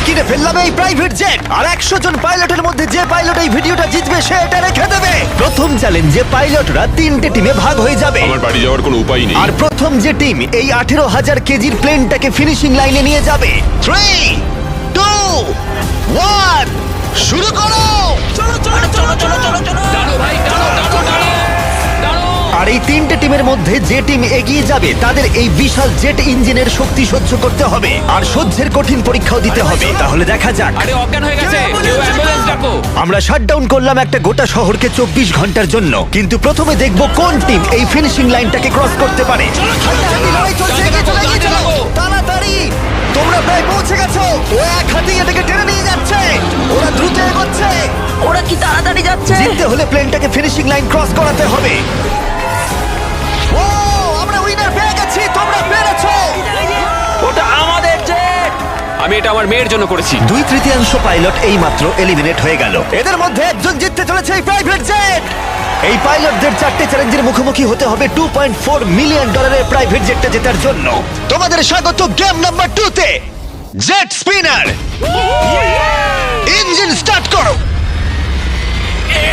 কিনে ফেললাম এই প্রাইভেট জেট আর 100 জন পাইলটের মধ্যে যে পাইলট এই ভিডিওটা জিতবে সে এটা রেখে দেবে। প্রথম চ্যালেঞ্জে পাইলটরা 3টে টিমে ভাগ হয়ে যাবে আমার বাড়ি যাওয়ার কোনো উপায় নেই। আর প্রথম যে টিম এই 18,000 কেজির প্লেনটাকে ফিনিশিং লাইনে নিয়ে যাবে 3, 2, 1 শুরু করো। আর এই 3টে টিমের মধ্যে যে টিম এগিয়ে যাবে তাদের এই বিশাল জেট ইঞ্জিনের শক্তি সহ্য করতে হবে আর সহ্যের কঠিন পরীক্ষাও দিতে হবে। তাহলে দেখা যাক। আরে অজ্ঞান হয়ে গেছে, কেউ অ্যাম্বুলেন্স ডাকো। আমরা শাটডাউন করলাম একটা গোটা শহরকে 24 ঘন্টার জন্য, কিন্তু প্রথমে দেখব কোন টিম এই ফিনিশিং লাইনটাকে ক্রস করতে পারে। হাড্ডাহাড্ডি লড়াই চলছে, এগিয়ে চলো, এগিয়ে চলো। তাড়াতাড়ি, তোমরা প্রায় পৌঁছে গেছো। ও এক হাতে এটাকে টেনে নিয়ে যাচ্ছে, ওরা দ্রুত এগোচ্ছে। ওরা কি তাড়াতাড়ি যাচ্ছে? জিততে হলে প্লেনটাকে ফিনিশিং লাইন ক্রস করাতে হবে। ও, আমরা উইনার পেয়ে গেছি, তোমরা পেরেছো। ওটা আমাদের জেট। আমি এটা আমার মেয়ের জন্য করেছি। 2/3 পাইলট এই মাত্র এলিমিনেট হয়ে গেল। এদের মধ্যে একজন জিততে চলেছে এই প্রাইভেট জেট। এই পাইলটদের 4টে চ্যালেঞ্জের মুখোমুখি হতে হবে $2.4 মিলিয়ন প্রাইভেট জেটটা জেতার জন্য। তোমাদের স্বাগত গেম নাম্বার 2 তে। জেট স্পিনার, ইঞ্জিন স্টার্ট করো।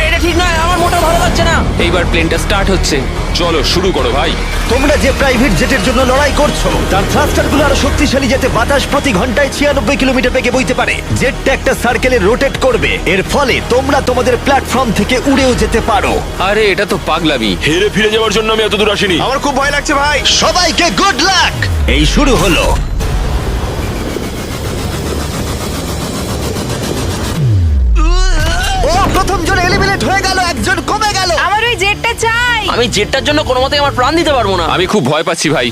এটা ঠিক নয়, আমার মোটা ভালো লাগছে না। এইবার প্লেনটা স্টার্ট হচ্ছে। চলো শুরু করো ভাই। তোমরা যে প্রাইভেট জেটের জন্য লড়াই করছো তার থ্রাস্টারগুলো আরো শক্তিশালী, যাতে বাতাস প্রতি ঘন্টায় 96 কিলোমিটার বেগে বইতে পারে। জেটটা একটা সার্কেলে রোটেট করবে, এর ফলে তোমরা তোমাদের প্ল্যাটফর্ম থেকে উড়েও যেতে পারো। আরে এটা তো পাগলামি। হেরে ফিরে যাওয়ার জন্য আমি এত দূর আসিনি। আমার খুব ভয় লাগছে ভাই। সবাইকে গুড লাক। এই শুরু হলো। ও, প্রথম জন এলিমিনেট হয়ে গেল, একজন কমে গেল। আমার ওই জেটটা চাই। আমি জেটটার জন্য কোনো মতে আমার প্রাণ দিতে পারবো না। আমি খুব ভয় পাচ্ছি ভাই।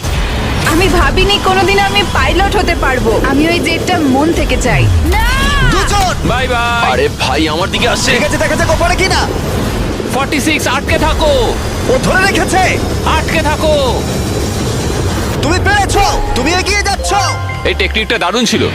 আমি ভাবিনি কোনোদিন আমি পাইলট হতে পারবো। আমি ওই জেটটা মন থেকে চাই। না, দুজন। Bye bye. আরে ভাই আমার দিকে আসছে। ঠিক আছে, দেখা যাক ও পারে কিনা। 46 আটকে থাকো। ও ধরে রেখেছে। আটকে থাকো। তুমি পেরেছো, তুমি এগিয়ে যাচ্ছো। এই টেকনিকটা দারুণ ছিল।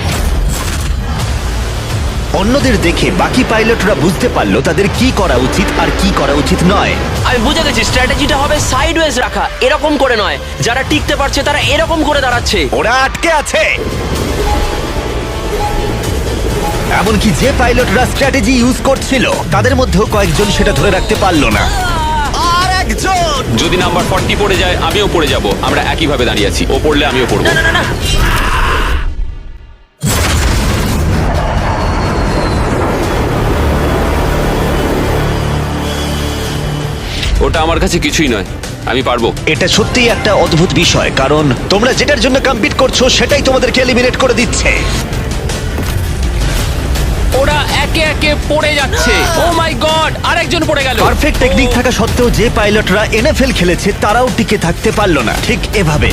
অন্যদের দেখে বাকি পাইলটরা বুঝতে পারলো তাদের কি করা উচিত আর কি করা উচিত নয়। আমি বুঝে গেছি, স্ট্র্যাটেজিটা হবে সাইডওয়েজ রাখা, এরকম করে নয়। যারা টিকতে পারছে তারা এরকম করে দাঁড়াচ্ছে। ওরা আটকে আছে। এমনকি যে পাইলটরা স্ট্র্যাটেজি ইউজ করছিল তাদের মধ্যেও কয়েকজন সেটা ধরে রাখতে পারলো না। আর একজন। যদি নাম্বার 40 পড়ে যায় আমিও পড়ে যাব। আমরা একই ভাবে দাঁড়িয়ে আছি। ও পড়লে আমিও পড়বো। না না না না, ওটা আমার কাছে কিছুই নয়, আমি পারবো। এটা সত্যিই একটা অদ্ভুত বিষয়, কারণ তোমরা যেটার জন্য কম্পিট করছো সেটাই তোমাদেরকে এলিমিনেট করে দিচ্ছে। ওরা একে একে পড়ে যাচ্ছে। ও মাই গড, আরেকজন পড়ে গেল। পারফেক্ট টেকনিক থাকা সত্ত্বেও যে পাইলটরা এনএফএল খেলেছে তারাও টিকে থাকতে পারলো না ঠিক এভাবে।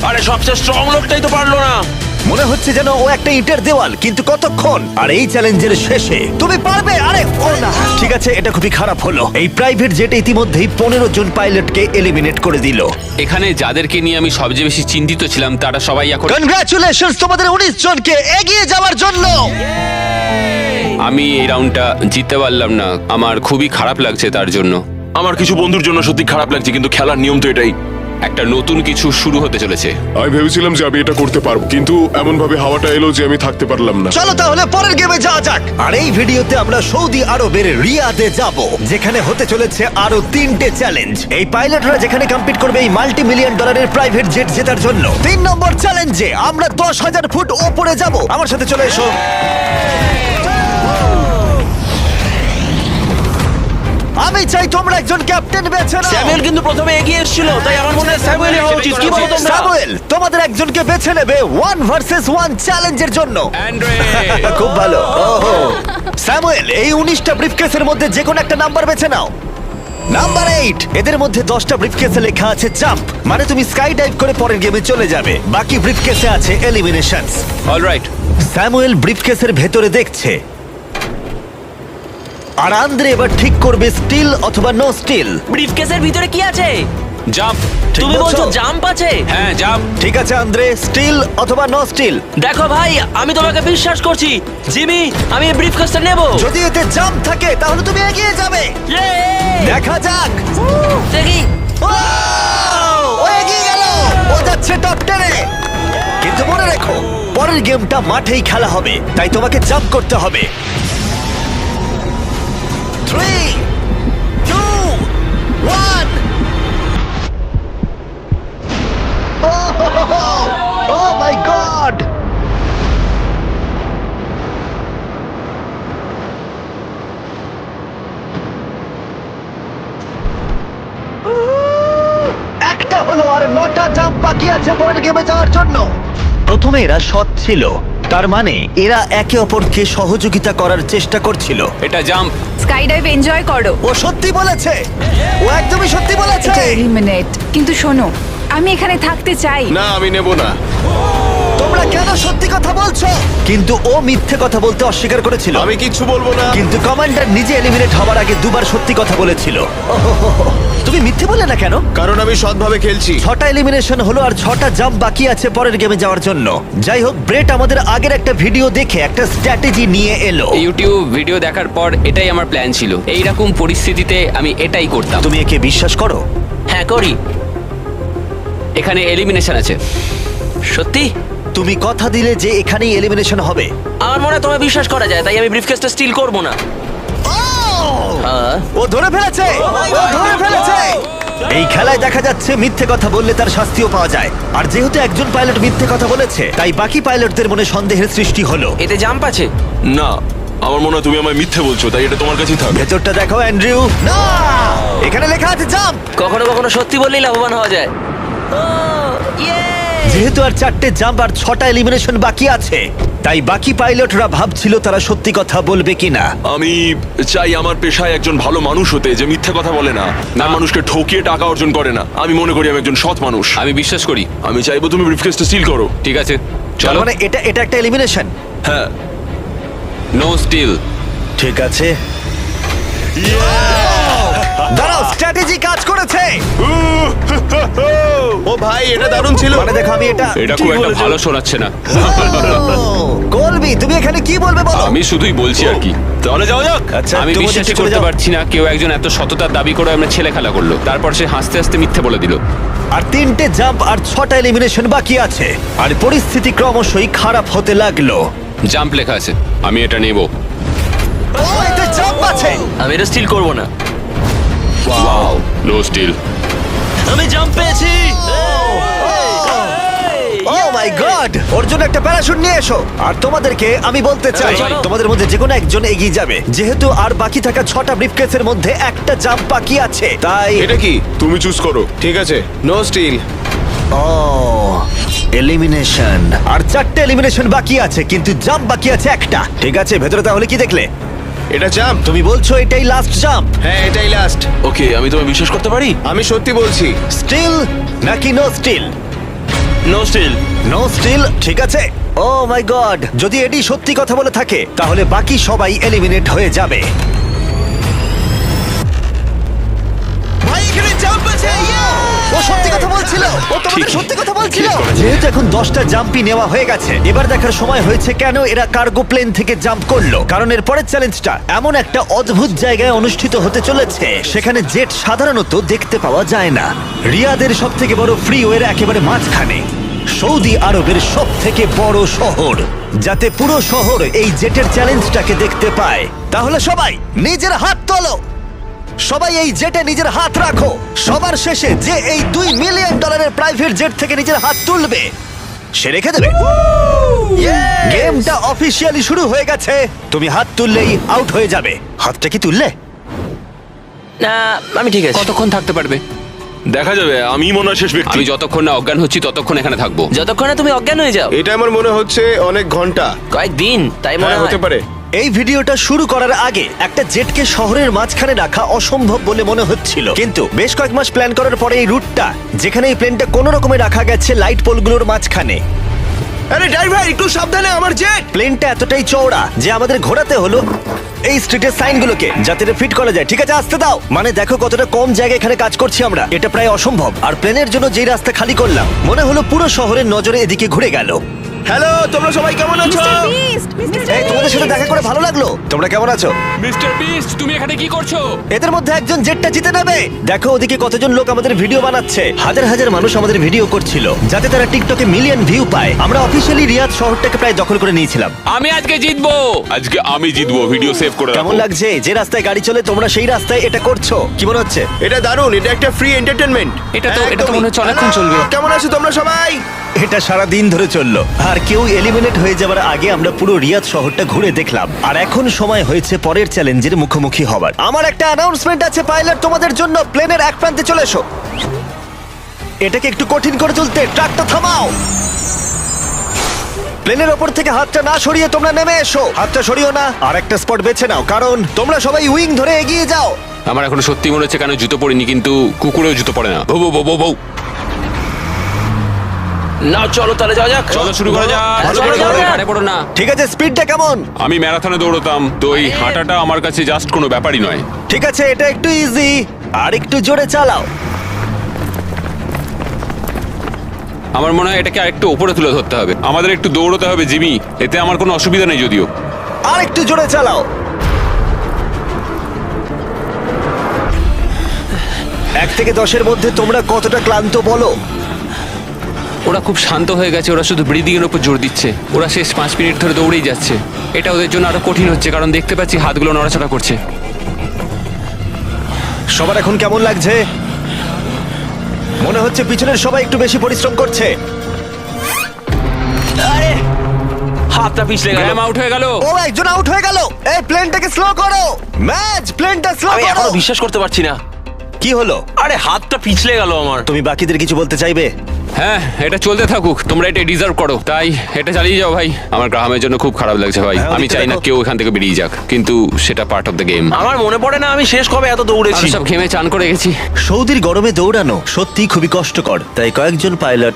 আরে সবচেয়ে স্ট্রং লোকটাই তো পারলো না। মনে হচ্ছে যেন ও একটা ইটের দেওয়াল, কিন্তু কতক্ষণ। আর এই চ্যালেঞ্জের শেষে তুমি পারবে। আরে ও না, ঠিক আছে, এটা খুবই খারাপ হলো। এই প্রাইভেট জেট ইতিমধ্যেই 15 জন পাইলটকে এলিমিনেট করে দিল। এখানে যাদেরকে নিয়ে আমি সবচেয়ে বেশি চিন্তিত ছিলাম তারা সবাই এখন। কনগ্রাচুলেশনস তোমাদের 19 জনকে এগিয়ে যাওয়ার জন্য। আমি এই রাউন্ডটা জিততে পারলাম না, আমার খুবই খারাপ লাগছে তার জন্য। আমার কিছু বন্ধুর জন্য সত্যি খারাপ লাগছে, কিন্তু খেলার নিয়ম তো এটাই। একটা নতুন কিছু শুরু হতে চলেছে। আমি ভেবেছিলাম যে আমি এটা করতে পারবো, কিন্তু এমন ভাবে হাওয়াটা এলো যে আমি থাকতে পারলাম না। চলো তাহলে পরের গেমে যাওয়া যাক। আর এই ভিডিওতে আমরা সৌদি আরবের রিয়াদে যাব, যেখানে হতে চলেছে আরো 3টে চ্যালেঞ্জ। এই পাইলটরা যেখানে কম্পিট করবে এই $multi-million প্রাইভেট জেট জেতার জন্য। 3 নম্বর চ্যালেঞ্জে আমরা 10,000 ফুট ওপরে যাব। আমার সাথে চলে এসো। আমি চাই তোমরা একজন ক্যাপ্টেন বেছে নাও। স্যামুয়েল কিন্তু প্রথমে এগিয়ে এসেছিল, তাই আমার মনে হয় স্যামুয়েলই হওয়া উচিত। কি বলো তোমরা? স্যামুয়েল, তোমাদের একজনকে বেছে নেবে 1 ভার্সেস 1 চ্যালেঞ্জের জন্য। অ্যান্ড্রে, খুব ভালো। ওহো, স্যামুয়েল, এই 19টা ব্রিফকেসের মধ্যে যে কোনো একটা নাম্বার বেছে নাও। নাম্বার 8। এদের মধ্যে 10টা ব্রিফকেসে লেখা আছে জাম্প, মানে তুমি স্কাই ডাইভ করে পরের গেমে চলে যাবে। বাকি ব্রিফকেসে আছে এলিমিনেশনস। অলরাইট। স্যামুয়েল ব্রিফকেসের ভেতরে দেখছে, আর আন্দ্রে এবার ঠিক করবে স্টিল অথবা নো স্টিল। ব্রিফকেসের ভিতরে কি আছে? জাম্প। ঠিক তুমি বলছো বলছো? জাম্প আছে? হ্যাঁ জাম্প। ঠিক আছে আন্দ্রে, স্টিল অথবা নো স্টিল। দেখো ভাই, আমি তোমাকে বিশ্বাস করছি। জিমি, আমি এই ব্রিফকেসটা নেব। যদি এতে জাম্প থাকে তাহলে তুমি এগিয়ে যাবে। দেখা যাক। দেখি। ও এগিয়ে গেল, ও যাচ্ছে টপ 10-এ। কিন্তু মনে রেখো পরের গেমটা মাঠেই খেলা হবে, তাই তোমাকে জাম্প করতে হবে। 3, 2, 1। Oh my God! একটা হলো আর 9টা জাম্প বাকি আছে পরের গেমে যাওয়ার জন্য। প্রথমে এরা সৎ ছিল, তার মানে এরা একে অপরকে সহযোগিতা করার চেষ্টা করছিল। এটা জাম্প। স্কাই ডাইভ এনজয় করো। ও সত্যি বলেছে, ও একদমই সত্যি বলেছে। এটা এলিমিনেট। কিন্তু শোনো, আমি এখানে থাকতে চাই। না আমি নেব না। তোমরা কেন সত্যি কথা বলছো? কিন্তু ও মিথ্যে কথা বলতে অস্বীকার করেছিল। আমি কিচ্ছু বলবো না। কিন্তু কমান্ডার নিজে এলিমিনেট হওয়ার আগে দুবার সত্যি কথা বলেছিল। ওহোহোহো। তুমি মিথ্যে বললে না কেন? কারণ আমি সৎভাবে খেলছি। 6টা এলিমিনেশন হলো আর 6টা জাম্প বাকি আছে পরের গেমে যাওয়ার জন্য। যাই হোক, ব্রেট আমাদের আগের একটা ভিডিও দেখে একটা স্ট্র্যাটেজি নিয়ে এলো। ইউটিউব ভিডিও দেখার পর এটাই আমার প্ল্যান ছিল। এইরকম পরিস্থিতিতে আমি এটাই করতাম। তুমি একে বিশ্বাস করো? হ্যাঁ করি। এখানে এলিমিনেশন আছে। সত্যি? তুমি কথা দিলে যে এখানেই এলিমিনেশন হবে। আমার মনে হয় তোমায় বিশ্বাস করা যায়, তাই আমি ব্রিফকেসটা স্টিল করব না। হ্যাঁ। ও ধরে ফেলেছে, ও ধরে ফেলেছে। এই খেলায় দেখা যাচ্ছে মিথ্যে কথা বললে তার শাস্তিও পাওয়া যায়। আর যেহেতু একজন পাইলট মিথ্যে কথা বলেছে, তাই বাকি পাইলটদের মনে সন্দেহের সৃষ্টি হলো। এতে জাম্প আছে? না, আমার মনে হয় তুমি আমায় মিথ্যে বলছো, তাই এটা তোমার কাছেই থাক। ভেতরটা দেখো অ্যান্ড্রিউ। না, এখানে লেখা আছে জাম্প। কখনো কখনো সত্যি বললেই লাভবান হওয়া যায়। যেহেতু আর 4টে জাম্প আর 6টা এলিমিনেশন বাকি আছে, তাই বাকি পাইলটরা ভাবছিল তারা সত্যি কথা বলবে কিনা। আমি চাই আমার পেশায় একজন ভালো মানুষ হতে, যে মিথ্যে কথা বলে না, না মানুষকে ঠকিয়ে টাকা অর্জন করে না। আমি মনে করি আমি একজন সৎ মানুষ। আমি বিশ্বাস করি। আমি চাইবো তুমি ব্রিফকেসটা সিল করো। ঠিক আছে, তার চলো। মানে এটা একটা এলিমিনেশন। হ্যাঁ। No steal. ঠিক আছে, দাঁড়াও, স্ট্র্যাটেজি কাজ করেছে। ও ভাই এটা দারুণ ছিল। মানে দেখো, আমি এটা এটা খুব একটা ভালো শোনাচ্ছে না। কলবি, তুমি এখানে কি বলবে বলো? আমি শুধুই বলছি আর কি। তাহলে যাও যাক। আচ্ছা, আমি তুমি বিশ্বাসই চলে করতে যাও। পারছি না কেউ একজন এত সততার দাবি করে আমরা ছেলে খেলা করলো, তারপর সে হাসতে হাসতে মিথ্যে বলে দিল। আর 3টে জাম্প আর 6টা এলিমিনেশন বাকি আছে, আর পরিস্থিতি ক্রমশই খারাপ হতে লাগলো। জাম্প লেখা আছে, আমি এটা নেব। ও, এতে জাম্প আছে। আমি এটা স্টিল করব না। Wow, no steal. আমি জাম্প পেয়েছি। ও মাই গড, ওর জন্য একটা প্যারাশুট নিয়ে এসো। আর তোমাদেরকে আমি বলতে চাই, চলো। তোমাদের মধ্যে যে কোনো একজন এগিয়ে যাবে, যেহেতু আর বাকি থাকা 6টা ব্রিফকেসের মধ্যে একটা জাম্প বাকি আছে, তাই এটা কি? তুমি চুজ করো। ঠিক আছে, নো স্টিল। ও এলিমিনেশন। আর 4টে এলিমিনেশন বাকি আছে, কিন্তু জাম্প বাকি আছে একটা। ঠিক আছে, ভেতরে তাহলে কি দেখলে? এটা জাম্প। তুমি বলছো এটাই লাস্ট জাম্প? হ্যাঁ এটাই লাস্ট। ওকে, আমি তোমায় বিশ্বাস করতে পারি? আমি সত্যি বলছি। স্টিল নাকি no steal? No steal. No steal, ঠিক আছে। ও মাই গড, যদি এডি সত্যি কথা বলে থাকে তাহলে বাকি সবাই এলিমিনেট হয়ে যাবে। ভাই, এখানে জাম্প আছে। ও সত্যি কথা বলছিল, ও তোমাদের সত্যি কথা বলছিল। যেহেতু এখন 10টা জাম্পই নেওয়া হয়ে গেছে, এবার দেখার সময় হয়েছে কেন এরা কার্গো প্লেন থেকে জাম্প করলো। কারণ এর পরের চ্যালেঞ্জটা এমন একটা অদ্ভুত জায়গায় অনুষ্ঠিত হতে চলেছে, সেখানে জেট সাধারণত দেখতে পাওয়া যায় না। রিয়াদের সব থেকে বড় ফ্রিওয়ের একেবারে মাঝখানে, সৌদি আরবের সব থেকে বড় শহর, যাতে পুরো শহর এই জেটের চ্যালেঞ্জটাকে দেখতে পায়। তাহলে সবাই নিজের হাত তোলো, সবাই এই জেটে নিজের হাত রাখো। সবার শেষে যে এই $2 মিলিয়ন প্রাইভেট জেট থেকে নিজের হাত তুলবে, সে রেখে দেবে। গেমটা অফিসিয়ালি শুরু হয়ে গেছে। তুমি হাত তুললেই আউট হয়ে যাবে। হাতটা কি তুললে? না, আমি ঠিক আছে। কতক্ষণ থাকতে পারবে? দেখা যাবে, আমি মনে হয় শেষ ব্যক্তি। আমি যতক্ষণ না অজ্ঞান হচ্ছি ততক্ষণ এখানে থাকবো। যতক্ষণে তুমি অজ্ঞান হয়ে যাও। এটা আমার মনে হচ্ছে অনেক ঘন্টা। কয়েকদিন, তাই মনে হ্যাঁ হয়। হতে পারে। এই ভিডিওটা শুরু করার আগে একটা জেটকে শহরের মাঝখানে রাখা অসম্ভব বলে মনে হচ্ছিল, কিন্তু বেশ কয়েক মাস প্ল্যান করার পরে এই রুটটা, যেখানে এই প্লেনটা কোনো রকমে রাখা গেছে লাইট পোলগুলোর মাঝখানে। আরে ড্রাইভার একটু সাবধানে, আমার জেট। প্লেনটা এতটাই চওড়া যে আমাদের ঘোরাতে হলো এই স্ট্রিটের সাইনগুলোকে, যাতে এটা ফিট করা যায়। ঠিক আছে, আসতে দাও। মানে দেখো কতটা কম জায়গা এখানে কাজ করছি আমরা, এটা প্রায় অসম্ভব। আর প্লেনের জন্য যেই রাস্তা খালি করলাম, মনে হলো পুরো শহরের নজরে এদিকে ঘুরে গেল। হ্যালো, তোমরা সবাই কেমন আছো? এই তোমাদের সাথে দেখা করে ভালো লাগলো। তোমরা কেমন আছো? মিস্টার বিস্ট তুমি এখানে কি করছো? এদের মধ্যে একজন জেটটা জিতে নেবে। দেখো ওদিকে কতজন লোক আমাদের ভিডিও বানাচ্ছে। হাজার হাজার মানুষ আমাদের ভিডিও করছিল যাতে তারা টিকটকে মিলিয়ন ভিউ পায়। আমরা অফিশিয়ালি রিয়াদ শহরটাকে প্রায় দখল করে নিয়েছিলাম। আমি আজকে জিতবো। আজকে আমি জিতবো, ভিডিও সেভ করে কেমন রাখো। লাগছে যে রাস্তায় গাড়ি চলে তোমরা সেই রাস্তায় এটা করছো? কি মনে হচ্ছে? এটা দারুণ, এটা একটা ফ্রি এন্টারটেনমেন্ট। এটা তো মনে হচ্ছে অনেকক্ষণ চলবে। কেমন আছো তোমরা সবাই? এটা সারা দিন ধরে চললো আর কেউ এলিমিনেট হয়ে যাবার আগে আমরা পুরো রিয়াদ শহরটা ঘুরে দেখলাম। আর এখন সময় হয়েছে পরের চ্যালেঞ্জের মুখোমুখি হবার। আমার একটা অ্যানাউন্সমেন্ট আছে পাইলট তোমাদের জন্য। প্লেনের এক প্রান্তে চলে এসো। এটাকে একটু কঠিন করে তুলতে ট্রাকটা থামাও। প্লেনের ওপর থেকে হাতটা না সরিয়ে তোমরা নেমে এসো। হাতটা সরিও না, আর একটা স্পট বেছে নাও কারণ তোমরা সবাই উইং ধরে এগিয়ে যাও। আমার এখন সত্যি মনে হচ্ছে কেন জুতো পরিনি, কিন্তু কুকুরেও জুতো পরে না। বউ বউ বউ বউ। না চলো তাহলে যাওয়া যাক। চলো শুরু করা যাক। ভালো করে চলো, যাও। আরে পড়ো না। ঠিক আছে, স্পিডটা কেমন? আমি ম্যারাথনে দৌড়তাম, তো এই হাঁটাটা আমার কাছে জাস্ট কোনো ব্যাপারই নয়। ঠিক আছে, এটা একটু ইজি। আর একটু জোরে চালাও। আমার মনে হয় এটাকে আরেকটু উপরে তুলে ধরতে হবে। আমাদের একটু দৌড়তে হবে জিমি, এতে আমার কোনো অসুবিধা নেই যদিও। আর একটু জোরে চালাও। 1 থেকে 10-এর মধ্যে তোমরা কতটা ক্লান্ত বলো? ওরা খুব শান্ত হয়ে গেছে, ওরা শুধু ব্রিদিং এর উপর জোর দিচ্ছে। ওরা শেষ 5 মিনিট ধরে দৌড়েই যাচ্ছে। এটা ওদের জন্য আরো কঠিন হচ্ছে কারণ দেখতে পাচ্ছি হাতগুলো নড়াচড়া করছে। সবার এখন কেমন লাগছে? মনে হচ্ছে পিছনের সবাই একটু বেশি পরিশ্রম করছে। আরে হাতটা পিছলে গেল। গ্র্যাম আউট হয়ে গেল। ও, একজন আউট হয়ে গেল। এই প্লেনটাকে স্লো করো। ম্যাচ, প্লেনটা স্লো আমি করো। এখনো বিশ্বাস করতে পারছি না। কি হলো? আরে হাতটা পিছলে গেল আমার। তুমি বাকিদের কিছু বলতে চাইবে? হ্যাঁ, এটা চলতে থাকুক, তোমরা এটা ডিজার্ভ করো, তাই এটা চালিয়ে যাও ভাই। আমার গ্রামের জন্য খুব খারাপ লাগছে ভাই। হ্যাঁ, আমি ওদিকটা চাই না দেখো। কেউ এখান থেকে বেরিয়ে যাক, কিন্তু সেটা পার্ট অফ দ্য গেম। আমার মনে পড়ে না আমি শেষ কবে এত দৌড়েছি। সব ঘেমে চান করে গেছি। সৌদির গরমে দৌড়ানো সত্যি খুবই কষ্টকর, তাই কয়েকজন পাইলট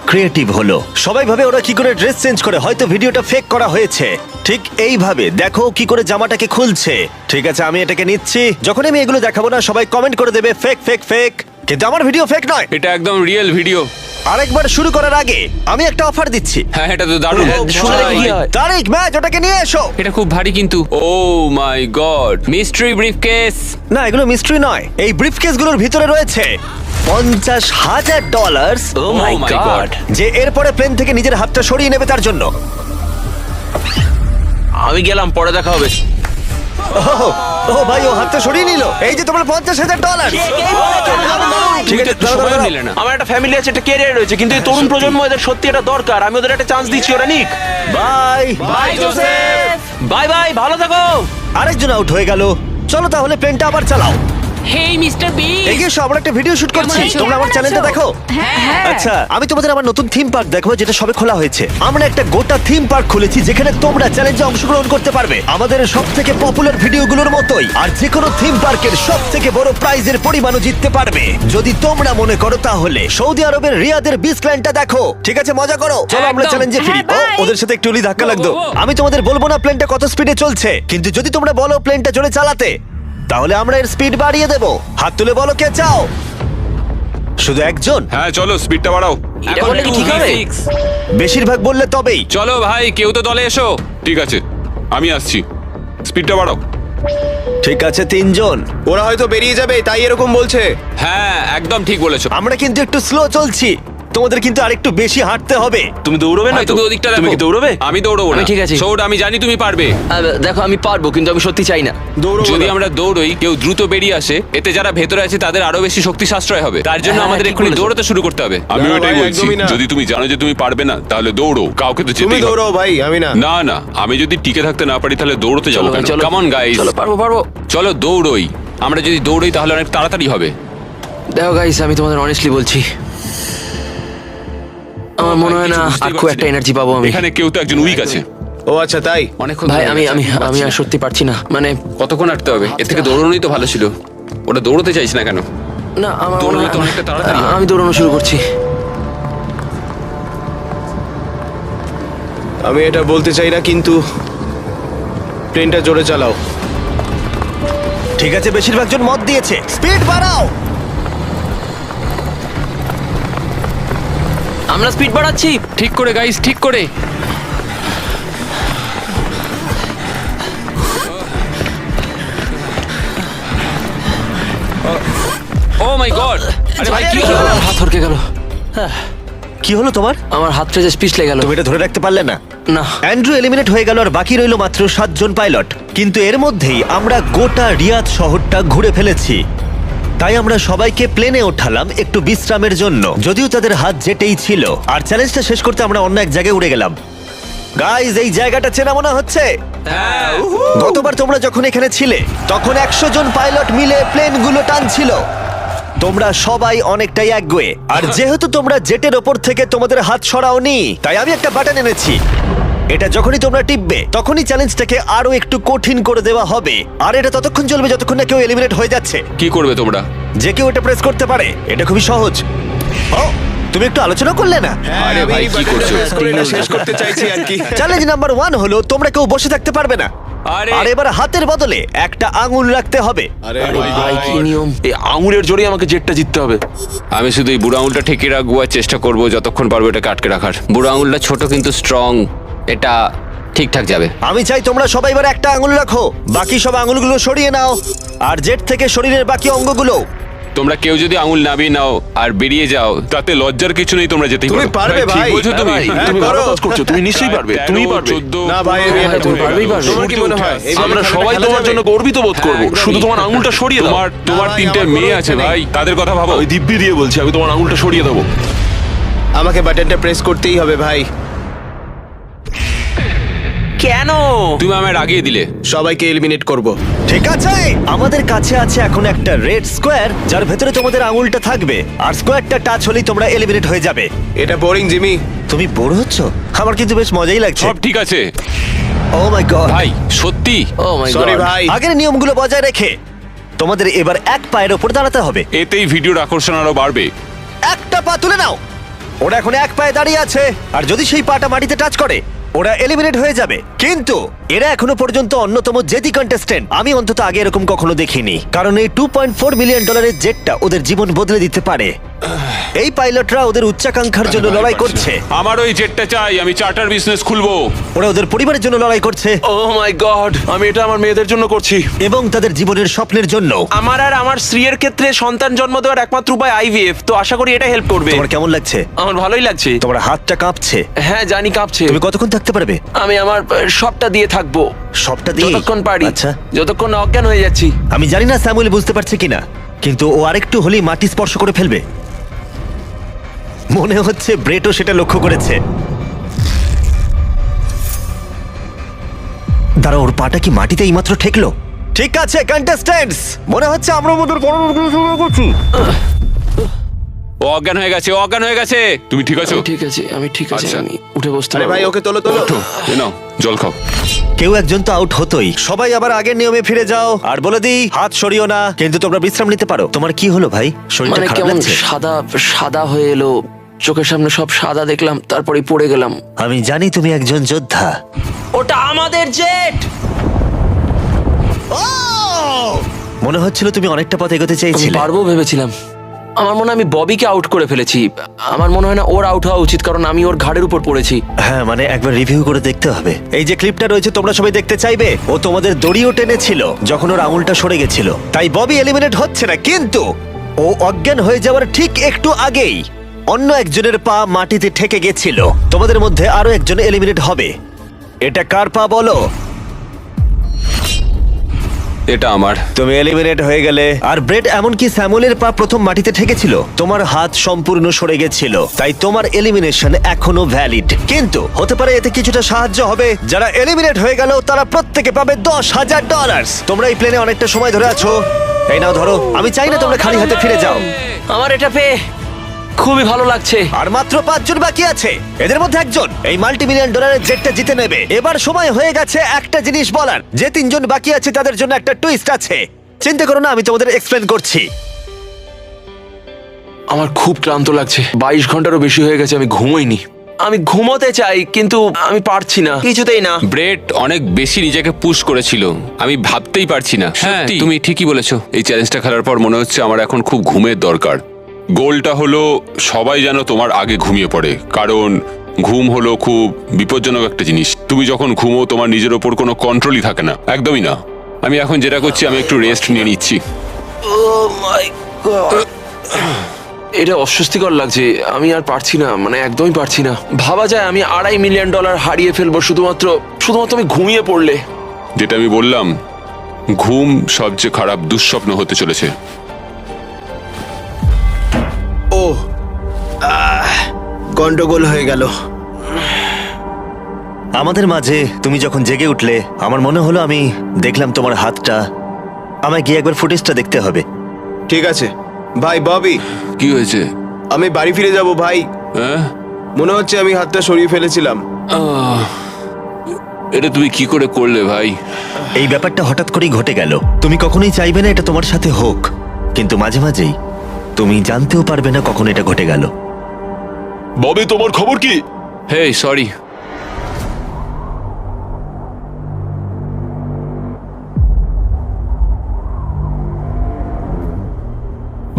ক্রিয়েটিভ হলো। সবাই ভাবে ওরা কি করে ড্রেস চেঞ্জ করে, হয়তো ভিডিওটা ফেক করা হয়েছে। ঠিক এইভাবে দেখো কি করে জামাটাকে খুলছে। ঠিক আছে, আমি এটাকে নিচ্ছি। যখন আমি এগুলো দেখাবো না সবাই কমেন্ট করে দেবে ফেক ফেক ফেক, কিন্তু আমার ভিডিও ফেক নয়। এটা একদম রিয়েল ভিডিও। আরেকবার শুরু করার আগে আমি একটা অফার দিচ্ছি। হ্যাঁ, এটা তো দারুণ। শুনে দেখি কি হয়। তারিক, ম্যাচ, ওটাকে নিয়ে এসো। এটা খুব ভারী কিন্তু। ও মাই গড, মিস্ট্রি ব্রিফকেস। না, এগুলো মিস্ট্রি নয়। এই ব্রিফকেসগুলোর ভিতরে রয়েছে $50,000, ও মাই Oh my গড। God. যে এরপরে প্লেন থেকে নিজের হাতটা সরিয়ে নেবে তার জন্য। আমি গেলাম, পরে দেখা হবে। ও ভাই, ও হাতটা সরিয়ে নিল। এই যে তোমার $50,000। ঠিক আছে, তুমি তো দাঁড়াও, সময়ও দাঁড়াও। নিলে না। আমার একটা ফ্যামিলি আছে, একটা ক্যারিয়ার রয়েছে, কিন্তু এই তরুণ প্রজন্ম এদের সত্যি এটা দরকার। আমি ওদের একটা চান্স দিচ্ছি, ওরা নিক। Bye. Bye Joseph. Bye bye, ভালো থাকো। আরেকজন আউট হয়ে গেল। চলো তাহলে প্লেনটা আবার চালাও। হেই মিস্টার বিস্ট, এগিয়ে এসো, আমরা একটা ভিডিও শুট করছি। আছো? তোমরা আমার কেমন চ্যানেলটা আছো? দেখো। হ্যাঁ। আচ্ছা, আমি তোমাদের আমার নতুন থিম পার্ক দেখাবো যেটা সবে খোলা হয়েছে। আমরা একটা গোটা থিম পার্ক খুলেছি যেখানে তোমরা চ্যালেঞ্জে অংশগ্রহণ করতে পারবে আমাদের সবথেকে পপুলার ভিডিওগুলোর মতোই। আর যে কোনো থিম পার্কের সবথেকে বড় প্রাইজের পরিমাণও জিততে পারবে যদি তোমরা মনে করো তাহলে। সৌদি আরবের রিয়াদের বিচ প্ল্যানটা দেখো। ঠিক আছে, মজা করো। চলো আমরা একদম। চ্যালেঞ্জে ফিরি। হ্যাঁ, ও, bye। ওদের সাথে একটু ধাক্কা লাগতো। ও, ও, ও। আমি তোমাদের বলবো না প্লেনটা কত স্পিডে চলছে, কিন্তু যদি তোমরা বলো প্লেনটা জোরে চালাতে তাহলে আমরা এর স্পিড বাড়িয়ে দেব। হাত তুলে বলো কে চাও। শুধু একজন? হ্যাঁ চলো, স্পিডটা বাড়াও। এটা করলে কি ঠিক হবে? বেশিরভাগ বললে তবেই। চলো ভাই, কেউ তো দলে এসো। ঠিক আছে, আমি আসছি, স্পিডটা বাড়াও। ঠিক আছে, 3 জন। ওরা হয়তো বেরিয়ে যাবে তাই এরকম বলছে। হ্যাঁ, একদম ঠিক বলেছো। আমরা কিন্তু একটু স্লো চলছি, তোমাদের কিন্তু আরেকটু বেশি হাঁটতে হবে। তুমি দৌড়বে না ভাই, তো? তুমি ওদিকটা দেখো। তুমি কি দৌড়বে? আমি দৌড়বো না। আমি ঠিক আছে। সৌড, আমি জানি তুমি পারবে। দেখো আমি পারবো, কিন্তু আমি সত্যি চাই না। দৌড়বো যদি না। আমরা দৌড়ই, কেউ দ্রুত বেরিয়ে আসে, এতে যারা ভেতরে আছে তাদের আরো বেশি শক্তি সাশ্রয় হবে। তার জন্য হ্যাঁ, আমাদের ঠিক এক্ষুনি বলেছো। দৌড়াতে শুরু করতে হবে। আমিও না, এটাই ভাই, বলছি, একদমই না। যদি তুমি জানো যে তুমি পারবে না তাহলে দৌড়ো, কাউকে তো তুমি যেতেই হবে। দৌড়াও ভাই, আমি না। না না, আমি যদি টিকে থাকতে না পারি তাহলে দৌড়তে যাবো চলো ভাই, কেন? চলো। কামন গাইস, চলো, পারবো পারবো। চলো দৌড়ই। আমরা যদি দৌড়ই তাহলে অনেক তাড়াতাড়ি হবে। দেখো গাইস, আমি তোমাদের অনেস্টলি বলছি, আমার মনে হয় না কিছু বুঝতেই আর খুব পারছি একটা না। এনার্জি পাবো আমি। এখানে কেউ তো একজন উইক আছে। ও আচ্ছা, তাই? অনেকক্ষণ ভাই ধরে আমি আমি পারছি আমি না। আর সত্যি পারছি না, মানে কতক্ষণ হাঁটতে হবে? এর থেকে দৌড়ানোই তো ভালো ছিল। ওটা দৌড়তে চাইছ না কেন? না আমার দৌড়ালে মনে হয়- তো অনেকটা তাড়াতাড়ি হবে। আমি দৌড়ানো শুরু করছি। আমি এটা বলতে চাই না, কিন্তু প্লেনটা জোরে চালাও। ঠিক আছে, বেশিরভাগ জন মত দিয়েছে। স্পিড বাড়াও। আমরা স্পিড বাড়াচ্ছি। ঠিক করে গাইস, ঠিক করে। মাই গড! আরে ভাই কি হলো? হাত হরকে গেল। কি হলো তোমার? আমার হাতটা যে পিছলে গেল। তুমি এটা ধরে রাখতে পারলে না? না। অ্যান্ড্রু এলিমিনেট হয়ে গেল আর বাকি রইল মাত্র 7 জন পাইলট। কিন্তু এর মধ্যেই আমরা গোটা রিয়াদ শহরটা ঘুরে ফেলেছি। তাই আমরা সবাইকে প্লেনে ওঠালাম একটু বিশ্রামের জন্য, যদিও তাদের হাত জেটেই ছিল। আর চ্যালেঞ্জটা শেষ করতে আমরা অন্য এক জায়গায় উড়ে গেলাম। গাইজ, এই জায়গাটা চেনা মনে হচ্ছে। গতবার তোমরা যখন এখানে ছিলে তখন 100 জন পাইলট মিলে প্লেনগুলো টানছিল। তোমরা সবাই অনেকটাই একগুয়ে, আর যেহেতু তোমরা জেটের ওপর থেকে তোমাদের হাত সরাওনি, তাই আমি একটা বাটন এনেছি। এটা যখনই তোমরা টিপবে তখনই চ্যালেঞ্জটাকে আরো একটু কঠিন করে দেওয়া হবে। আর এটা ততক্ষণ চলবে যতক্ষণ না কেউ এলিমিনেট হয়ে যাচ্ছে। কি করবে তোমরা? যে কেউ এটা প্রেস করতে পারে। এটা খুবই সহজ। ও, তুমি একটু আলোচনা করলে না? আরে ভাই, কি করছো? স্ক্রিনটা শেষ করতে চাইছি আর কি। চ্যালেঞ্জ নাম্বার 1 হলো তোমরা কেউ বসে থাকতে পারবে না। আরে আর এবার হাতের বদলে একটা আঙুল রাখতে হবে। আরে ভাই কি নিয়ম? এই আঙুলের জোরেই আমাকে জেটটা জিততে হবে। আমি শুধু এই বুড়ো আঙুলটা ঠেকিয়ে রাখবো আর চেষ্টা করবো যতক্ষণ পারবো এটাকে আটকে রাখার। বুড়ো আঙুলটা ছোট কিন্তু স্ট্রং, এটা ঠিকঠাক যাবে। আমি চাই তোমরা সবাই এবার একটা আঙুল রাখো, বাকি সব আঙুলগুলো সরিয়ে নাও। আর জেট থেকে শরীরের বাকি অঙ্গগুলো। তোমরা কেউ যদি আঙুল নামিয়ে নাও আর বেরিয়ে যাও তাতে লজ্জার কিছু নেই, তোমরা যেতেই তুমি পারবে ঠিক ভাই। বলছো তুমি। তুমি ভালো করো। কাজ করছো, তুমি নিশ্চয়ই পারবে, তুমি পারবে। না ভাই, আমি এটা তুমি করবো। পারবেই পারবে। তোমার কি মনে হয় এইভাবে আমরা খেলাটা সবাই খেলা তোমার যাবে? জন্য গর্বিত বোধ করবো। একদমই। শুধু তোমার আঙুলটা সরিয়ে দাও। তোমার ভাই, 3টে আমার মেয়ে কোনো আছে ইচ্ছে ভাই, তাদের কথা ভাবো। ওই দিব্যি দিয়ে বলছি, আমি তোমার আঙুলটা সরিয়ে দেবো। আমাকে বাটনটা প্রেস করতেই হবে ভাই। কেন? তুমি আমায় রাগিয়ে দিলে। সবাইকে এলিমিনেট করব। ঠিক আছে, আমাদের কাছে আছে এখন একটা রেড স্কোয়ার যার ভেতরে তোমাদের আঙুলটা থাকবে। আর স্কোয়ারটা টাচ হলেই তোমরা এলিমিনেট হয়ে যাবে। এটা বোরিং জিমি। তুমি বোর হচ্ছ? আমার কিন্তু বেশ মজাই লাগছে। সব ঠিক আছে ও মাই গড। ভাই, সত্যি। ও মাই সরি গড। ভাই। আগের নিয়মগুলো বজায় রেখে তোমাদের এবার এক পায়ের ওপর দাঁড়াতে হবে। এতেই ভিডিওর আকর্ষণ আরো বাড়বে। একটা পা তুলে নাও। ওরা এখন এক পায়ে দাঁড়িয়ে আছে, আর যদি সেই পাটা মাটিতে টাচ করে ওরা এলিমিনেট হয়ে যাবে। কিন্তু এরা এখনো পর্যন্ত অন্যতম জেদি কন্টেস্টেন্ট। আমি অন্তত আগে এরকম কখনো দেখিনি, কারণ এই $2.4 মিলিয়ন জেটটা ওদের জীবন বদলে দিতে পারে। এই পাইলটরা ওদের উচ্চাকাঙ্ক্ষার জন্য লড়াই করছে। আমার ওই জেটটা চাই, আমি চার্টার বিজনেস খুলবো। ওরা ওদের পরিবারের জন্য লড়াই করছে ও মাই গড, আমি এটা আমার মেয়েদের জন্য করছি। এবং তাদের জীবনের স্বপ্নের জন্য। আমার আর আমার স্ত্রীর ক্ষেত্রে সন্তান জন্ম দেওয়ার একমাত্র উপায় আইভিএফ, তো আশা করি এটা হেল্প করবে। তোমার কেমন লাগছে? আমার ভালোই লাগছে। তোমার হাতটা কাঁপছে। হ্যাঁ জানি কাঁপছে। তুমি কতক্ষণ থাকতে পারবে? আমি আমার সবটা দিয়ে থাকবো, সবটা দিয়ে? যতক্ষণ পারি। আচ্ছা, যতক্ষণ না অজ্ঞান হয়ে যাচ্ছি। আমি জানি না স্যামুয়েল বুঝতে পারছে কিনা, কিন্তু ও আরেকটু হলেই মাটি স্পর্শ করে ফেলবে। মনে হচ্ছে ব্রেটও সেটা লক্ষ্য করেছে। দাঁড়া, ওর পাটা কি মাটিতে এইমাত্র ঠেকলো? ঠিক আছে কন্টেস্ট্যান্টস, মনে হচ্ছে আমরা আমাদের পরবর্তী শুরু করছি। ও অজ্ঞান হয়ে গেছে, ও অজ্ঞান হয়ে গেছে। তুমি ঠিক আছো? ঠিক আছে, আমি ঠিক আছে। আচ্ছা। আমি উঠে বসতে আরে ভাই, পারবো। ওকে তোলো তোলো। এ নাও, জল খাও। কেউ একজন তো আউট হতোই। সবাই আবার আগের নিয়মে ফিরে যাও। আর বলে দিই, হাত সরিও না, কিন্তু তোমরা বিশ্রাম নিতে পারো। তোমার কি হলো ভাই? শরীরটা মানে খারাপ কেমন লাগছে? সাদা সাদা হয়ে এলো, চোখের সামনে সব সাদা দেখলাম, তারপরে পড়ে গেলাম। আমি জানি তুমি একজন যোদ্ধা। ওটা আমাদের জেট। মনে হচ্ছিল তুমি অনেকটা পথ এগোতে আমি চাইছিলে। পারবো ভেবেছিলাম। আমার মনে হয় আমি ববিকে আউট করে ফেলেছি। আমার মনে হয় না ওর আউট হওয়া উচিত, কারণ আমি ওর ঘাড়ের উপর পড়েছি। হ্যাঁ, মানে একবার রিভিউ করে দেখতে হবে। এই যে ক্লিপটা রয়েছে তোমরা সবাই দেখতে চাইবে, ও তোমাদের দড়িও টেনেছিল যখন ওর আঙুলটা সরে গেছিল। তাই ববি এলিমিনেট হচ্ছে না, কিন্তু ও অজ্ঞান হয়ে যাওয়ার ঠিক একটু আগেই অন্য একজনের পা মাটিতে ঠেকে গেছিল। তোমাদের মধ্যে আরো একজন এলিমিনেট হবে। এটা কার পা বলো? এটা আমার। তুমি এলিমিনেট হয়ে গেলে। আর ব্রেড, এমনকি স্যামুয়েলের পা প্রথম মাটিতে ঠেকেছিল, তোমার হাত সম্পূর্ণ সরে গেছিল, তাই তোমার এলিমিনেশন এখনো ভ্যালিড। কিন্তু হতে পারে এতে কিছুটা সাহায্য হবে। যারা এলিমিনেট হয়ে গেল তারা প্রত্যেকে পাবে $10,000। তোমরা এই প্লেনে অনেকটা সময় ধরে আছো, এই নাও ধরো। আমি চাই না তোমরা খালি হাতে ফিরে যাও। আমার এটা পেয়ে খুবই ভালো লাগছে। আর মাত্র 5 জন বাকি আছে, এদের মধ্যে একজন এই $multi-million জেটটা জিতে নেবে। এবার সময় হয়ে গেছে একটা জিনিস বলার। যে 3 জন বাকি আছে তাদের জন্য একটা টুইস্ট আছে। চিন্তা করো না, আমি তোমাদের এক্সপ্লেন করছি। আমার খুব ক্লান্ত লাগছে, 22 ঘন্টারও বেশি হয়ে গেছে, আমি ঘুমোইনি। আমি ঘুমোতে চাই, কিন্তু আমি পারছি না, কিছুতেই না। ব্রেড অনেক বেশি নিজেকে পুশ করেছিল, আমি ভাবতেই পারছি না। হ্যাঁ, তুমি ঠিকই বলেছো। এই চ্যালেঞ্জটা খেলার পর মনে হচ্ছে আমার এখন খুব ঘুমের দরকার। গোলটা হলো সবাই যেন তোমার আগে ঘুমিয়ে পড়ে, কারণ ঘুম হলো খুব বিপজ্জনক একটা জিনিস। তুমি যখন ঘুমো তোমার নিজের ওপর কোনো কন্ট্রোলই থাকে না, একদমই না। আমি এখন যেটা করছি, আমি একটু রেস্ট নিয়ে নিচ্ছি। ও মাই গড। এটা অস্বস্তিকর লাগছে, আমি আর পারছি না, মানে একদমই পারছি না। ভাবা যায় আমি $2.5 মিলিয়ন হারিয়ে ফেলবো শুধুমাত্র আমি ঘুমিয়ে পড়লে। যেটা আমি বললাম, ঘুম সবচেয়ে খারাপ দুঃস্বপ্ন হতে চলেছে। ও গন্ডগোল হয়ে গেল। আমাদের মাঝে তুমি যখন জেগে উঠলে আমার মনে হলো আমি দেখলাম তোমার হাতটা। আমায় গিয়ে একবার ফুটেজটা দেখতে হবে। ঠিক আছে ভাই ববি, কি হয়েছে? আমি বাড়ি ফিরে যাব ভাই। হ্যাঁ, মনে হচ্ছে আমি হাতটা সরিয়ে ফেলেছিলাম। এটা তুমি কি করে করলে ভাই? এই ব্যাপারটা হঠাৎ করেই ঘটে গেল। তুমি কখনোই চাইবে না এটা তোমার সাথে হোক, কিন্তু মাঝে মাঝেই তুমি জানতেও পারবে না কখন এটা ঘটে গেল। ববি, তোমার খবর কি? হেই, সরি।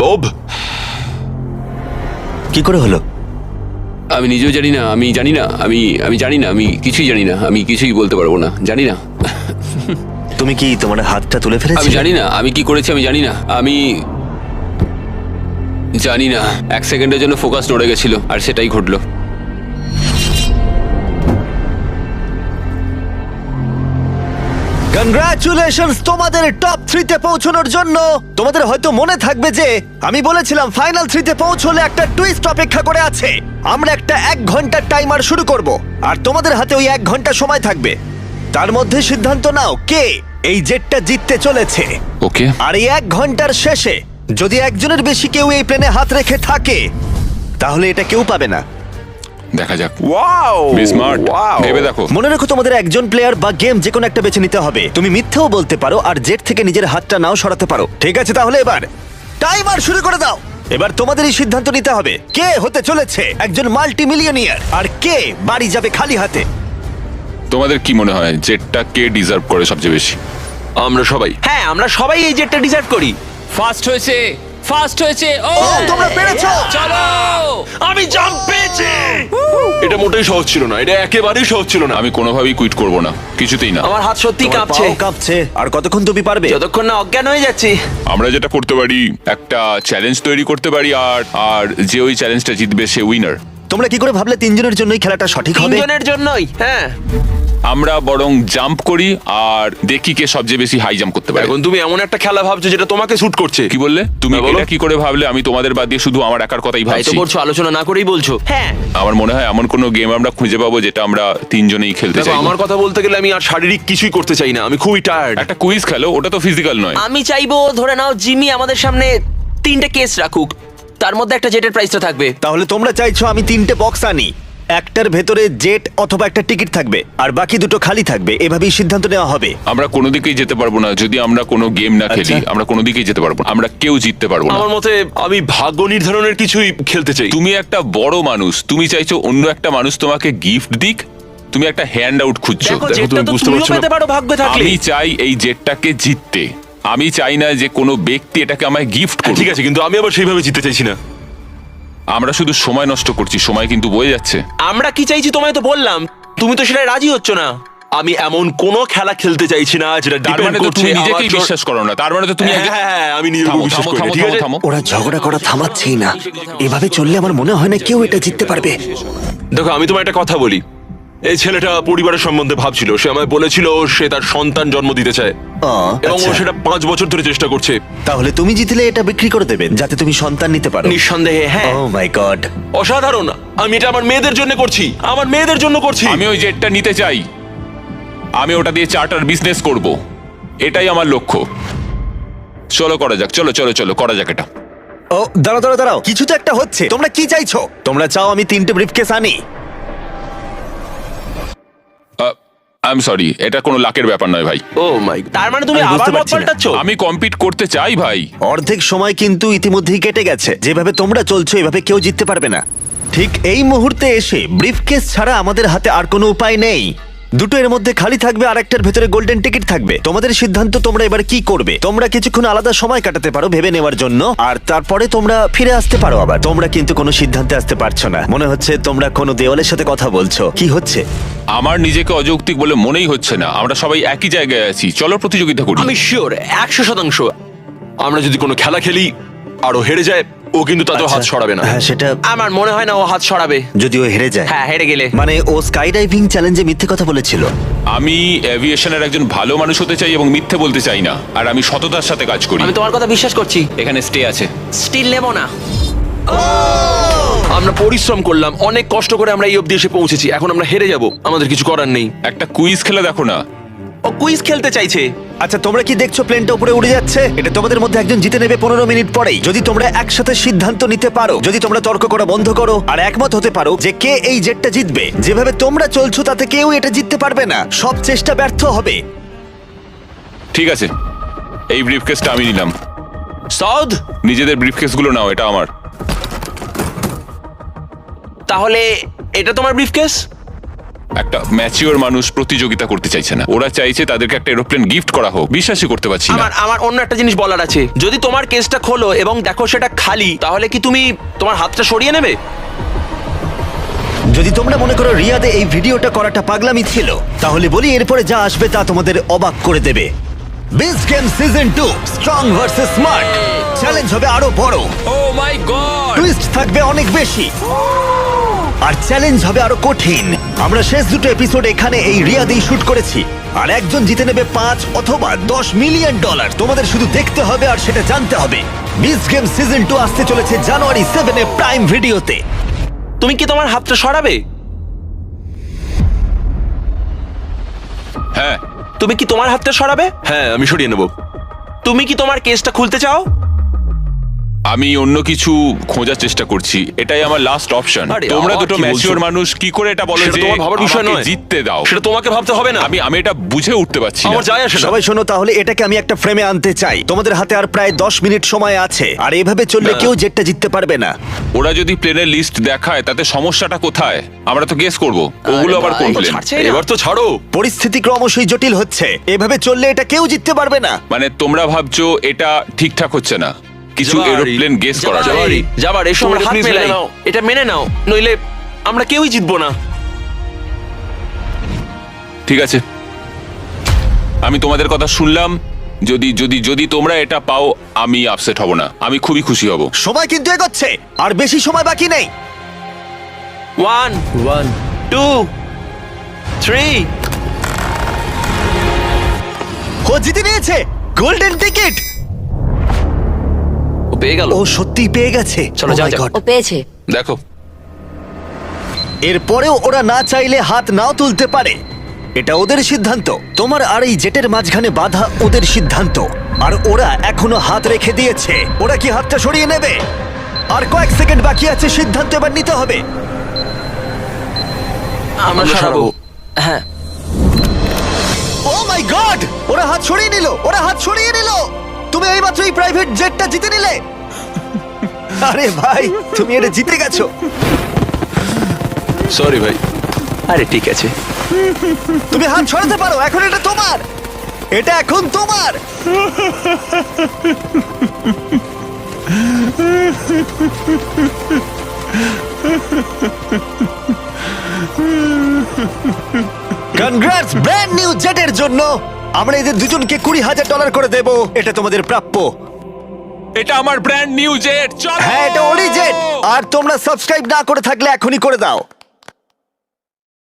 বব, কি করে হলো? আমি নিজেও জানি না, আমি জানি না, আমি জানি না, আমি কিছুই জানি না, আমি কিছুই বলতে পারবো না, জানি না। তুমি কি তোমার হাতটা তুলে আমি ফেলেছিলে? জানি না আমি কি করেছি, আমি জানি না, আমি জানি না। 1 সেকেন্ডের জন্য ফোকাস নড়ে গেছিল আর সেটাই ঘটলো। কনগ্রাচুলেশনস তোমাদের টপ 3 তে পৌঁছানোর জন্য। তোমাদের হয়তো মনে থাকবে যে আমি বলেছিলাম ফাইনাল 3 তে পৌঁছলে একটা টুইস্ট অপেক্ষা করে আছে। আমরা একটা 1 ঘন্টার টাইমার শুরু করব আর তোমাদের হাতে ওই 1 ঘন্টা সময় থাকবে। তার মধ্যে সিদ্ধান্ত নাও কে এই জেটটা জিততে চলেছে। ওকে, আর এই 1 ঘন্টার শেষে যদি একজনের বেশি কেউ এই প্লেনে হাত রেখে থাকে তাহলে এটা কেউ পাবে না। দেখা যাক। ওয়াও, বি স্মার্ট, ভেবে দেখো। মনে রেখো তোমাদের একজন প্লেয়ার বা গেম যে কোনো একটা বেছে নিতে হবে। তুমি মিথ্যেও বলতে পারো আর জেট থেকে নিজের হাতটা নাও সরাতে পারো। ঠিক আছে, তাহলে এবার টাইমার শুরু করে দাও। এবার তোমাদেরই সিদ্ধান্ত নিতে হবে কে হতে চলেছে একজন মাল্টি মিলিয়নিয়ার আর কে বাড়ি যাবে খালি হাতে। তোমাদের কি মনে হয় জেটটা কে ডিজার্ভ করে সবচেয়ে বেশি? আমরা সবাই। হ্যাঁ আমরা সবাই এই জেটটা ডিজার্ভ করি। ফার্স্ট হয়েছে, ফার্স্ট হয়েছে। ও ও, তোমরা পেরেছো। চলো। আমি জাম্প পেয়েছি। এটা মোটেই সহজ ছিল না, এটা একেবারেই সহজ ছিল না। আমি কোনোভাবেই কুইট করব না, কিছুতেই না। আমার হাত সত্যি তোমার কাঁপছে, পাও কাঁপছে। আর কতক্ষণ তুমি পারবে? যতক্ষণ না অজ্ঞান হয়ে যাচ্ছি। আমরা যেটা করতে পারি, একটা চ্যালেঞ্জ তৈরি করতে পারি, আর যে ওই চ্যালেঞ্জটা জিতবে সে উইনার। তোমরা কি করে ভাবলে 3 জনের জন্যই খেলাটা সঠিক হবে? তিনজনের জন্যই। হ্যাঁ, আমরা বরং জাম্প করি আর দেখি কে সবচেয়ে বেশি হাই জাম্প করতে পারে। এখন তুমি এমন একটা খেলা ভাবছো যেটা তোমাকে স্যুট করছে। কি বললে তুমি? হ্যাঁ, বলো। এটা কি করে ভাবলে? আমি তোমাদের বাদ দিয়ে শুধু আমার একার কথাই তাই তো ভাবছি। করছো, আলোচনা না করেই বলছো। হ্যাঁ, আমার মনে হয় এমন কোনো গেম আমরা খুঁজে পাবো যেটা আমরা 3 জনেই খেলতে দেখো, চাই। আমার কথা বলতে গেলে আমি আর শারীরিক কিছুই করতে চাই না, আমি খুবই টায়ার্ড। একটা কুইজ খেলো, ওটা তো ফিজিক্যাল নয়। আমি চাইবো ধরে নাও জিমি আমাদের সামনে 3টে কেস রাখুক, তার মধ্যে একটা জেটের প্রাইসটা থাকবে। তাহলে তোমরা চাইছো আমি 3টে বক্স আনি, একটার ভেতরে জেট অথবা একটা টিকিট থাকবে আর বাকি দুটো খালি থাকবে, এভাবেই সিদ্ধান্ত নেওয়া হবে। আমরা কোনো দিকেই যেতে পারবো না যদি আমরা কোনো গেম না খেলি। আচ্ছা। আমরা কোনো দিকেই যেতে পারবো না, আমরা কেউ জিততে পারবো না। আমার মতে আমি ভাগ্য নির্ধারণের কিছুই খেলতে চাই। তুমি একটা বড় মানুষ, তুমি চাইছো অন্য একটা মানুষ তোমাকে গিফট দিক, তুমি একটা হ্যান্ড আউট খুঁজছো। দেখো দেখো, জেটটা তুমি তো বুঝতে তুমিও পারছো না। পেতে পারো ভাগ্য থাকলে। আমি চাই এই জেটটাকে জিততে। আমি চাই না যে কোনো ব্যক্তি এটাকে আমায় গিফট হ্যাঁ, করুক। ঠিক আছে, কিন্তু আমি আবার সেইভাবে জিততে চাইছি না। আমরা শুধু সময় নষ্ট করছি, সময় কিন্তু বয়ে যাচ্ছে। আমরা কি চাইছি তোমায় তো বললাম, তুমি তো সেটা রাজি হচ্ছ না। আমি এমন কোনো খেলা খেলতে চাইছি না যেটা তার ডিপেন্ড মানে তো করছে তুমি আমার নিজেকেই জোর- বিশ্বাস করো না, তার মানে তো তুমি আগে- হ্যাঁ, আমি নিজের উপর থামো, বিশ্বাস থামো, করি না, থামো, ঠিক থামো, আছে? থামো। ওরা ঝগড়া করা থামাচ্ছেই না। এভাবে চললে আমার মনে হয় না কেউ এটা জিততে পারবে। দেখো, আমি তোমায় একটা কথা বলি। এই ছেলেটা পরিবারের সম্বন্ধে ভাবছিল, সে আমায় বলেছিল সে তার সন্তান জন্ম দিতে চায় এবং ও আচ্ছা। সেটা 5 বছর ধরে চেষ্টা করছে। তাহলে তুমি জিতলে এটা বিক্রি করে দেবে যাতে তুমি সন্তান নিতে পারো। নিঃসন্দেহে হ্যাঁ। ও মাই গড। অসাধারণ। আমি এটা আমার মেয়েদের জন্য করছি, আমার মেয়েদের জন্য করছি। আমি ওই জেটটা নিতে চাই, আমি ওটা দিয়ে চার্টার বিজনেস করব, এটাই আমার লক্ষ্য। চলো করা যাক, চলো চলো চলো করা যাক এটা। ও দাঁড়াও দাঁড়াও দাঁড়াও, কিছু তো একটা হচ্ছে। তোমরা কি চাইছো? তোমরা চাও আমি 3টে ব্রিফকেস আনি? আই এম সরি, এটা কোনো লাকের ব্যাপার নয় ভাই। ও মাই, তার মানে তুমি আমি বুঝতে আবার মত পারছি না। পাল্টাচ্ছ? আমি কম্পিট করতে চাই ভাই। অর্ধেক সময় কিন্তু ইতিমধ্যেই কেটে গেছে। যেভাবে তোমরা চলছো এভাবে কেউ জিততে পারবে না। ঠিক এই মুহূর্তে এসে ব্রিফকেস ছাড়া আমাদের হাতে আর কোনো উপায় নেই। দুটো এর মধ্যে খালি থাকবে আর একটার ভেতরে গোল্ডেন টিকিট থাকবে। তোমাদের সিদ্ধান্ত, তোমরা এবার কি করবে। তোমরা কিছুক্ষণ আলাদা সময় কাটাতে পারো ভেবে নেওয়ার জন্য, আর তারপরে তোমরা ফিরে আসতে পারো আবার। তোমরা কিন্তু কোনো সিদ্ধান্তে আসতে পারছো না, মনে হচ্ছে তোমরা কোনো দেওয়ালের সাথে কথা বলছো। কি হচ্ছে? আমার নিজেকে অযৌক্তিক বলে মনেই হচ্ছে না। আমরা সবাই একই জায়গায় আছি, চলো প্রতিযোগিতা করি। আমি শিওর 100%। আমরা যদি কোনো খেলা খেলি আর ও হেরে যায় ও কিন্তু তাতেও হাত সরাবে না। হ্যাঁ সেটা আমার মনে হয় না ও হাত সরাবে। যদিও হেরে যায়। হ্যাঁ, হেরে গেলে। মানে ও স্কাই ডাইভিং চ্যালেঞ্জে মিথ্যে কথা বলেছিল। আমি এভিয়েশনের একজন ভালো মানুষ হতে চাই এবং মিথ্যে বলতে চাই না, আর আমি সততার সাথে কাজ করি। আমি তোমার কথা বিশ্বাস করছি। এখানে স্টে আছে। স্টিল নেব না। আমরা পরিশ্রম করলাম, অনেক কষ্ট করে আমরা এই অবধি এসে পৌঁছেছি। এখন আমরা হেরে যাব, আমাদের কিছু করার নেই। একটা কুইজ খেলে দেখো না। ও কুইজ খেলতে চাইছে। আচ্ছা তোমরা কি দেখছো প্লেনটা উপরে উড়ে যাচ্ছে? এটা তোমাদের মধ্যে একজন জিতে নেবে 15 মিনিট পরেই। যদি তোমরা একসাথে সিদ্ধান্ত নিতে পারো, যদি তোমরা তর্ক করা বন্ধ করো আর একমত হতে পারো যে কে এই জেটটা জিতবে, যেভাবে তোমরা চলছো তাতে কেউ এটা জিততে পারবে না। সব চেষ্টা ব্যর্থ হবে। ঠিক আছে, এই ব্রিফকেসটা আমি নিলাম। সৌদ, নিজেদের ব্রিফকেসগুলো নাও, এটা আমার। তাহলে এটা তোমার ব্রিফকেস? একটা ম্যাচিওর মানুষ প্রতিযোগিতা করতে চাইছে না, ওরা চাইছে তাদেরকে একটা এরোপ্লেন গিফট করা হোক। বিশ্বাসই করতে পারছি না। আমার অন্য একটা জিনিস বলার আছে। যদি তোমার কেসটা খোলো এবং দেখো সেটা খালি, তাহলে কি তুমি তোমার হাতটা সরিয়ে নেবে? যদি তোমরা মনে করো রিয়াদে এই ভিডিওটা করাটা পাগলামি ছিল, তাহলে বলি এরপরে যা আসবে তা তোমাদের অবাক করে দেবে। Beach game season 2 strong versus smart challenge হবে আরো বড়। ও মাই গড! টুইস্ট থাকবে অনেক বেশি আর চ্যালেঞ্জ হবে আরো কঠিন। আমরা শেষ দুটো এপিসোড এখানে এই রিয়াদেই শুট করেছি, আর একজন জিতে নেবে 5 অথবা 10 মিলিয়ন ডলার। তোমাদের শুধু দেখতে হবে আর সেটা জানতে হবে। বিচ গেম সিজন 2 আসতে চলেছে জানুয়ারি 7 প্রাইম ভিডিওতে। তুমি কি তোমার হাতটা সরাবে? হ্যাঁ, তুমি কি তোমার হাতটা সরাবে? হ্যাঁ, আমি সরিয়ে নেব। তুমি কি তোমার কেসটা খুলতে চাও? আমি অন্য কিছু খোঁজার চেষ্টা করছি, এটাই আমার লাস্ট অপশন। আরে, তোমরা আবার দুটো কি বলছো? ম্যাচিওর মানুষ কি করে এটা বলো সেটা যে তোমার ভাবার বিষয় আমাকে নয়। জিততে দাও? সেটা তোমাকে ভাবতে হবে না। আমি এটা বুঝে উঠতে পারছি না। আমার যায় আসে না। সবাই শোনো, তাহলে এটাকে আমি একটা ফ্রেমে আনতে চাই। তোমাদের হাতে আর প্রায় 10 মিনিট সময় আছে, আর এভাবে চললে কেউ জেটটা জিততে পারবে না। ওরা যদি প্লেনের লিস্ট দেখায় তাতে সমস্যাটা কোথায়? আমরা তো গেস করব ওগুলো আবার কোন প্লেন। এবার তো ছাড়ো। পরিস্থিতি ক্রমশই জটিল হচ্ছে। এভাবে চললে এটা কেউ জিততে পারবে না। মানে তোমরা ভাবছো এটা ঠিকঠাক হচ্ছে না, কিছু জাবারি, এরোপ্লেন গেস করা যায়। জাবারি। যাবার এসো, তোমরা আমরা হাত please মেলাই। মেনে নাও। এটা মেনে নাও, নইলে আমরা কেউই জিতবো না। ঠিক আছে, আমি তোমাদের কথা শুনলাম। যদি যদি যদি তোমরা এটা পাও, আমি আপসেট হব না, আমি খুবই খুশি হব। সময় কিন্তু এগোচ্ছে, আর বেশি সময় বাকি নেই। 1 2 3 ও জিতে নিয়েছে গোল্ডেন টিকিট। ও পেয়ে গেল। ও সত্যি পেয়ে গেছে। চলো, Oh যাও, my যাও। God! ও পেয়েছে। দেখো, এরপরেও ওরা না চাইলে হাত নাও তুলতে পারে। এটা ওদের সিদ্ধান্ত। তোমার আর এই জেটের মাঝখানে বাধা ওদের সিদ্ধান্ত, আর ওরা এখনো হাত রেখে দিয়েছে। ওরা কি হাতটা সরিয়ে নেবে? আর কয়েক সেকেন্ড বাকি আছে, সিদ্ধান্ত এবার নিতে হবে। আমরা সরাবো। হ্যাঁ, ও মাই গড, ওরা হাত সরিয়ে নিল, ওরা হাত সরিয়ে নিল। তুমি এইমাত্র এই প্রাইভেট জেটটা জিতে নিলে। আরে ভাই, তুমি এটা জিতে গেছো। সরি ভাই। আরে ঠিক আছে। তুমি হাত সরাতে পারো, এখন এটা তোমার। এটা এখন তোমার। কনগ্রাটস ব্র্যান্ড নিউ জেটের জন্য। আমরা এদের দুজনকে $20,000 করে দেব। এটা তোমাদের প্রাপ্য। এটা আমার ব্র্যান্ড নিউ জেট। চলো। হ্যাঁ, এটা ওরই জেট। আর তোমরা সাবস্ক্রাইব না করে থাকলে এখনই করে দাও।